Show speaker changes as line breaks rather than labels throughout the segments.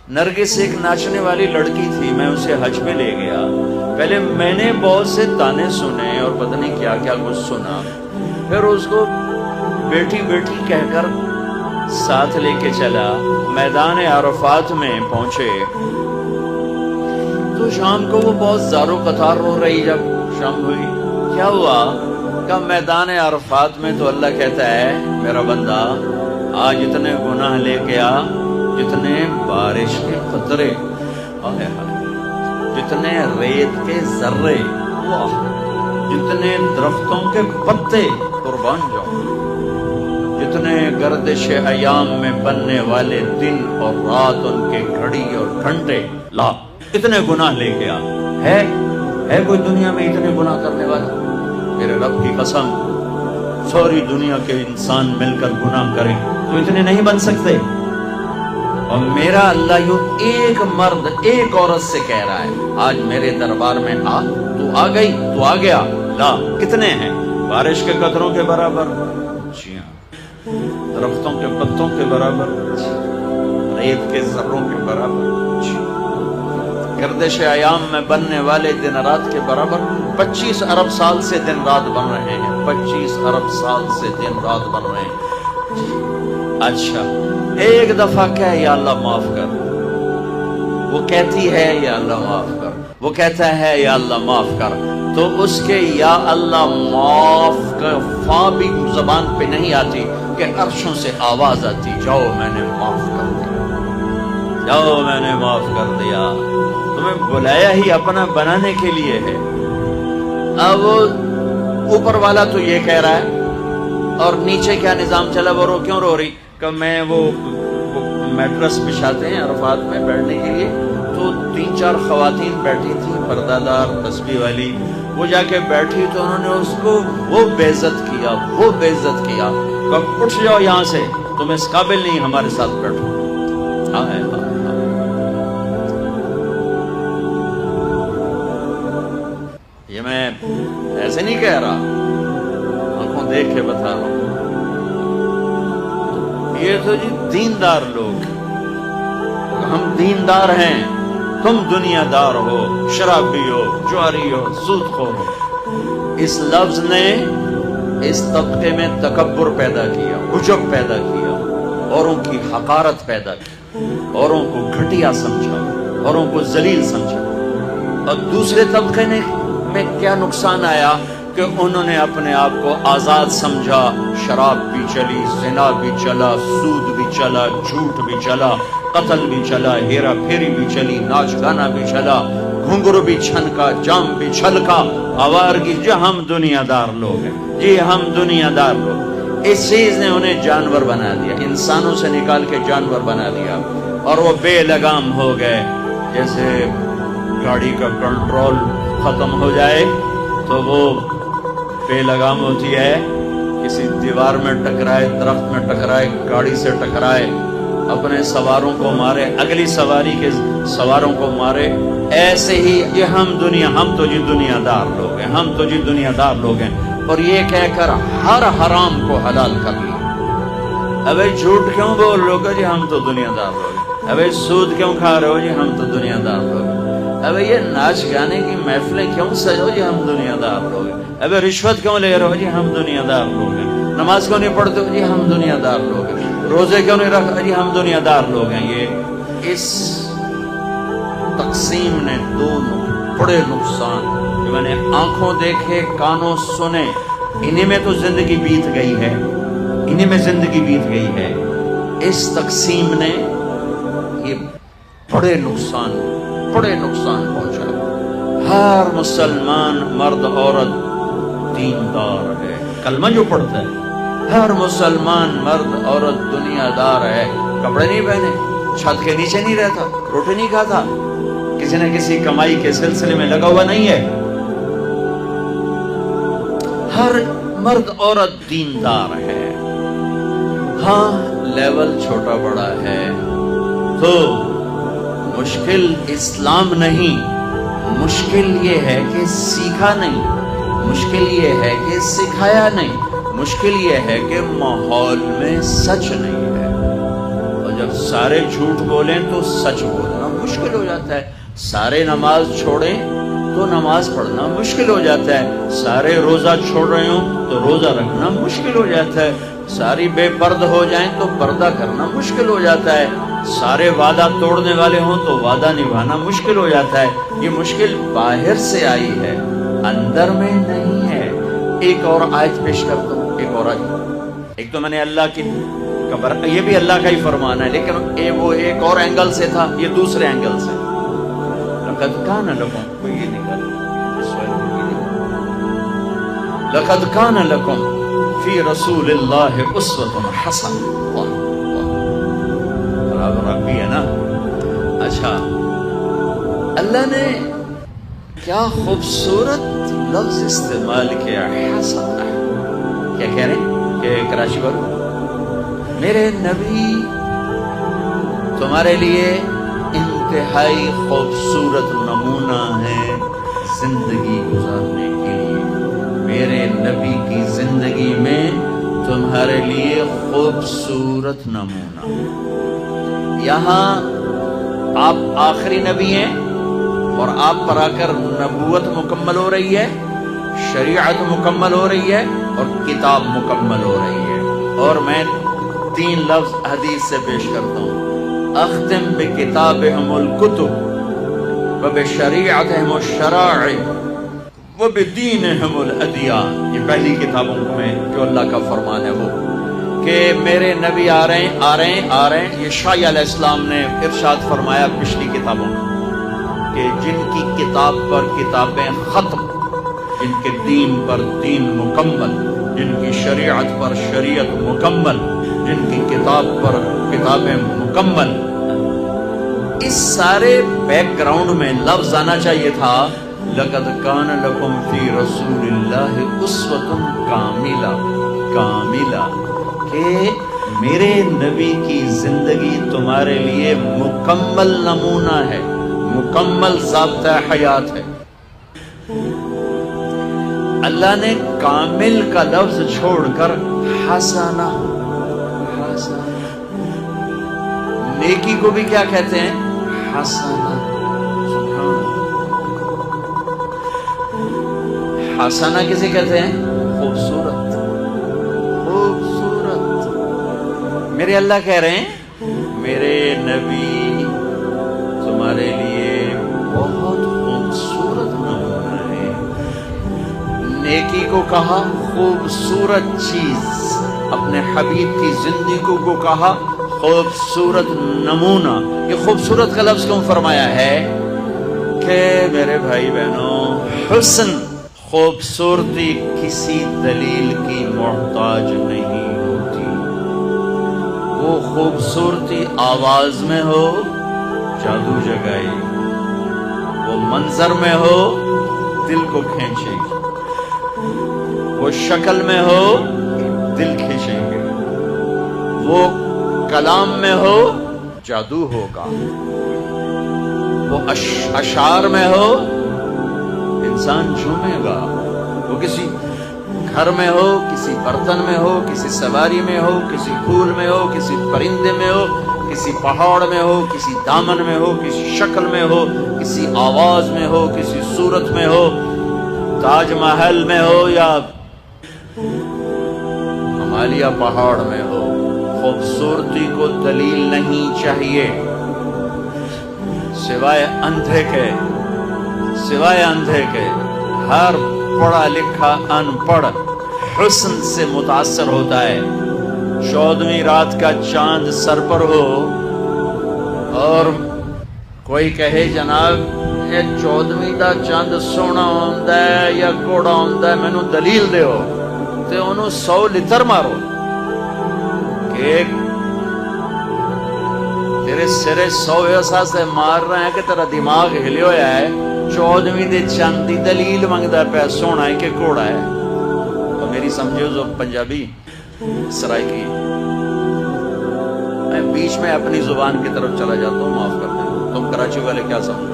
نرگس ایک ناچنے والی لڑکی تھی، میں اسے حج پہ لے گیا، پہلے میں نے بہت سے تانے سنے اور پتہ نہیں کیا کیا کچھ سنا، پھر اس کو بیٹی بیٹی کہہ کر ساتھ لے کے چلا، میدان عرفات میں پہنچے تو شام کو وہ بہت زارو قطار رو رہی، جب شام ہوئی کیا ہوا؟ کہ میدان عرفات میں تو اللہ کہتا ہے میرا بندہ آج اتنے گناہ لے کے آ جتنے بارش کے قطرے، جتنے ریت کے ذرے، جتنے درختوں کے پتے قربان جاؤ، جتنے گردش ایام میں بننے والے دن اور رات، ان کے گھڑی اور گھنٹے، لا اتنے گناہ لے کے آ۔ ہے کوئی دنیا میں اتنے گناہ کرنے والا؟ میرے رب کی قسم ساری دنیا کے انسان مل کر گناہ کریں تو اتنے نہیں بن سکتے۔ اور میرا اللہ یوں ایک مرد ایک عورت سے کہہ رہا ہے آج میرے دربار میں آ، تو آ گئی تو آ گیا، لا کتنے ہیں؟ بارش کے قطروں کے برابر، جی ہاں، درختوں کے پتوں کے برابر، ریت کے ذروں کے برابر، جی، گردش ایام میں بننے والے دن رات کے برابر۔ 25 ارب سال سے دن رات بن رہے ہیں، 25 ارب سال سے دن رات بن رہے ہیں۔ اچھا ایک دفعہ کہے یا اللہ معاف کر، وہ کہتی ہے یا اللہ معاف کر، وہ کہتا ہے یا اللہ معاف کر، تو اس کے یا اللہ معاف کر فا بھی زبان پہ نہیں آتی کہ عرشوں سے آواز آتی، جاؤ میں نے معاف کر دیا، جاؤ میں نے معاف کر دیا۔ تمہیں بلایا ہی اپنا بنانے کے لیے ہے۔ اب اوپر والا تو یہ کہہ رہا ہے اور نیچے کیا نظام چلا، وہ کیوں رو رہی؟ کہ میں وہ میٹرس بچھاتے ہیں عرفات میں بیٹھنے کے لیے، تو 3-4 خواتین بیٹھی تھیں پردہ دار تسبیح والی، وہ جا کے بیٹھی تو انہوں نے اس کو وہ بے عزت کیا، وہ بے عزت کیا کہ اٹھ جاؤ یہاں سے، تم اس قابل نہیں ہمارے ساتھ بیٹھو۔ یہ میں ایسے نہیں کہہ رہا، آنکھوں دیکھ کے بتا رہا ہوں، یہ تو جی دیندار لوگ، ہم دیندار ہیں، تم دنیا دار ہو، شرابی ہو، جواری ہو، سود خور ہو۔ اس لفظ نے اس طبقے میں تکبر پیدا کیا، عجب پیدا کیا، اوروں کی حقارت پیدا کی، اوروں کو گھٹیا سمجھا، اوروں کو ذلیل سمجھا۔ اور دوسرے طبقے نے میں کیا نقصان آیا کہ انہوں نے اپنے آپ کو آزاد سمجھا، شراب بھی چلی، زنا بھی چلا، سود بھی چلا، جھوٹ بھی چلا، قتل بھی چلا، ہیرا پھیری بھی چلی، ناچ گانا بھی چلا، گھنگرو بھی چھنکا، جام بھی چھلکا، آوارگی، جی ہم دنیا دار لوگ ہیں، جی ہم دنیا دار لوگ۔ اس چیز نے انہیں جانور بنا دیا، انسانوں سے نکال کے جانور بنا دیا، اور وہ بے لگام ہو گئے۔ جیسے گاڑی کا کنٹرول ختم ہو جائے تو وہ بے لگام ہوتی ہے، کسی دیوار میں ٹکرائے، درخت میں ٹکرائے، گاڑی سے ٹکرائے، اپنے سواروں کو مارے، اگلی سواری کے سواروں کو مارے۔ ایسے ہی یہ ہم تو جی دنیا دار لوگ ہیں، ہم تو جی دنیا دار لوگ ہیں، اور یہ کہہ کر ہر حرام کو حلال کر لیا۔ ابے جھوٹ کیوں بول رہے ہو جی ہم تو دنیا دار لوگ ہیں؟ ابے سود کیوں کھا رہے ہو جی ہم تو دنیا دار لوگ ہیں؟ ابے یہ ناچ گانے کی محفلیں کیوں سجو جی ہم دنیا دار لوگ ہیں؟ ابے رشوت کیوں لے رہے ہو جی ہم دنیا دار لوگ ہیں؟ نماز کیوں نہیں پڑھتے ہو جی ہم دنیا دار لوگ ہیں؟ روزے کیوں نہیں رکھتے جی ہم دنیا دار لوگ ہیں؟ یہ اس تقسیم نے 2 بڑے نقصان جو میں نے آنکھوں دیکھے، کانوں سنے، انہیں میں تو زندگی بیت گئی ہے، انہیں میں زندگی بیت گئی ہے۔ اس تقسیم نے یہ بڑے نقصان پہنچا۔ ہر مسلمان مرد عورت دیندار ہے، کلمہ جو پڑھتا ہے، ہر مسلمان مرد عورت دنیا دار ہے، کپڑے نہیں پہنے، چھت کے نیچے نہیں رہتا، روٹی نہیں کھاتا، کسی نہ کسی کمائی کے سلسلے میں لگا ہوا نہیں ہے، ہر مرد عورت دیندار ہے۔ ہاں لیول چھوٹا بڑا ہے تو مشکل اسلام نہیں، مشکل یہ ہے کہ سیکھا نہیں، مشکل یہ ہے کہ سکھایا نہیں، مشکل یہ ہے کہ ماحول میں سچ نہیں ہے۔ اور جب سارے جھوٹ بولیں تو سچ بولنا مشکل ہو جاتا ہے، سارے نماز چھوڑیں تو نماز پڑھنا مشکل ہو جاتا ہے، سارے روزہ چھوڑ رہے ہوں تو روزہ رکھنا مشکل ہو جاتا ہے، ساری بے پرد ہو جائیں تو پردہ کرنا مشکل ہو جاتا ہے، سارے وعدہ توڑنے والے ہوں تو وعدہ نبھانا مشکل ہو جاتا ہے۔ یہ مشکل باہر سے آئی ہے، اندر میں نہیں ہے۔ ایک اور آیت پیش کرتا ہوں، ایک اور آیت۔ ایک تو میں نے اللہ کی یہ بھی اللہ کا ہی فرمان ہے، لیکن وہ ایک اور اینگل سے تھا، یہ دوسرے اینگل سے۔ لقد کان لکم، کوئی یہ نکل لقد کان لکم فی رسول اللہ اسوۃ حسنہ۔ برابر ربی ہے نا۔ اچھا، اللہ نے کیا خوبصورت لفظ استعمال کیا، حسنہ۔ کیا کہہ رہے ہیں کہ کراچی پر میرے نبی تمہارے لیے انتہائی خوبصورت نمونہ ہے زندگی گزارنے کے لیے، میرے نبی کی زندگی میں تمہارے لیے خوبصورت نمونہ۔ یہاں آپ آخری نبی ہیں اور آپ پر آ کر نبوت مکمل ہو رہی ہے، شریعت مکمل ہو رہی ہے اور کتاب مکمل ہو رہی ہے۔ اور میں 3 لفظ حدیث سے پیش کرتا ہوں، اختم بکتابہم الکتب وبشریعتہم الشرائع وبدینہم الادیان۔ یہ پہلی کتابوں میں جو اللہ کا فرمان ہے وہ کہ میرے نبی آ رہے ہیں۔ یہ شاہ علیہ السلام نے ارشاد فرمایا پچھلی کتابوں میں کہ جن کی کتاب پر کتابیں ختم، جن کے دین پر دین مکمل، جن کی شریعت پر شریعت مکمل، جن کی کتاب پر کتابیں مکمل۔ اس سارے بیک گراؤنڈ میں لفظ آنا چاہیے تھا لقد کان لکم فی رسول اللہ اسوۃ کاملہ، کہ میرے نبی کی زندگی تمہارے لیے مکمل نمونہ ہے، مکمل ضابطہ حیات ہے۔ اللہ نے کامل کا لفظ چھوڑ کر حسنہ، نیکی کو بھی کیا کہتے ہیں؟ حسنہ۔ حسنہ کسے کہتے ہیں؟ خوبصورت، خوبصورت۔ میرے اللہ کہہ رہے ہیں میرے نبی تمہارے لیے بہت خوبصورت نمونہ ہے۔ نیکی کو کہا خوبصورت چیز، اپنے حبیب کی زندگی کو کہا خوبصورت نمونہ۔ یہ خوبصورت کا لفظ کیوں فرمایا ہے کہ میرے بھائی بہنوں، حسن، خوبصورتی کسی دلیل کی محتاج نہیں ہوتی۔ وہ خوبصورتی آواز میں ہو جادو جگائے، وہ منظر میں ہو دل کو کھینچے گی، وہ شکل میں ہو دل کھینچیں گے، وہ کلام میں ہو جادو ہوگا، وہ اشعار میں ہو انسان جھومے گا، وہ کسی گھر میں ہو، کسی برتن میں ہو، کسی سواری میں ہو، کسی پھول میں ہو، کسی پرندے میں ہو، کسی پہاڑ میں ہو، کسی دامن میں ہو، کسی شکل میں ہو، کسی آواز میں ہو، کسی صورت میں ہو، تاج محل میں ہو یا ہمالیہ پہاڑ میں ہو، خوبصورتی کو دلیل نہیں چاہیے سوائے اندھے کے۔ ہر پڑھا لکھا ان پڑھ حسن سے متاثر ہوتا ہے۔ 14ویں رات کا چاند سر پر ہو اور کوئی کہے جناب یہ 14ویں دا چاند سونا ہوندا ہے یا کوڑا ہوندا ہے، مینوں دلیل دیو، تے انہوں 100 لتر مارو کہ تیرے سرے 100 احساس سے مار رہے ہیں کہ تیرا دماغ ہلے ہویا ہے۔ 14ویں دے چاند دی دلیل منگدا پیا سونا ہے کہ کوڑا ہے۔ تو میری سمجھو جو پنجابی سرائکی، میں بیچ میں اپنی زبان کی طرف چلا جاتا ہوں، معاف کر دیں، تم کراچی والے کیا سمجھو؟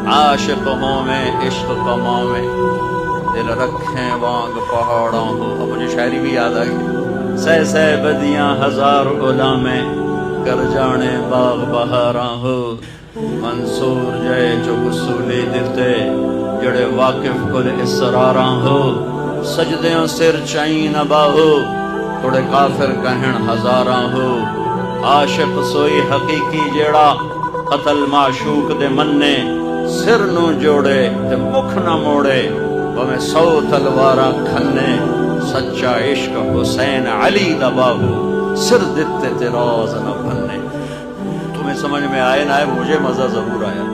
عاشق ہوں میں عشق کماں میں دل رکھیں وانگ پہاڑوں ہو۔ اب مجھے شاعری بھی یاد آ گئی، سہ سہ بدیاں ہزار علامے کر جانے باغ بہاراں ہو منصور جائے جو گسولی دیتے جڑے واقف کل اسراراں ہو سجدیوں سر چائیں نہ باہو تھوڑے کافر کہن ہزاراں ہو عاشق سوئی حقیقی جیڑا قتل معشوق دے مننے سر نو جوڑے تے مکھ نہ موڑے بمیں 100 تلواراں کھنے سچا عشق حسین علی دا باہو سر دیتے تے راز نہ بھنے. تمہیں سمجھ میں آئے نہ آئے مجھے مزہ ضرور آیا.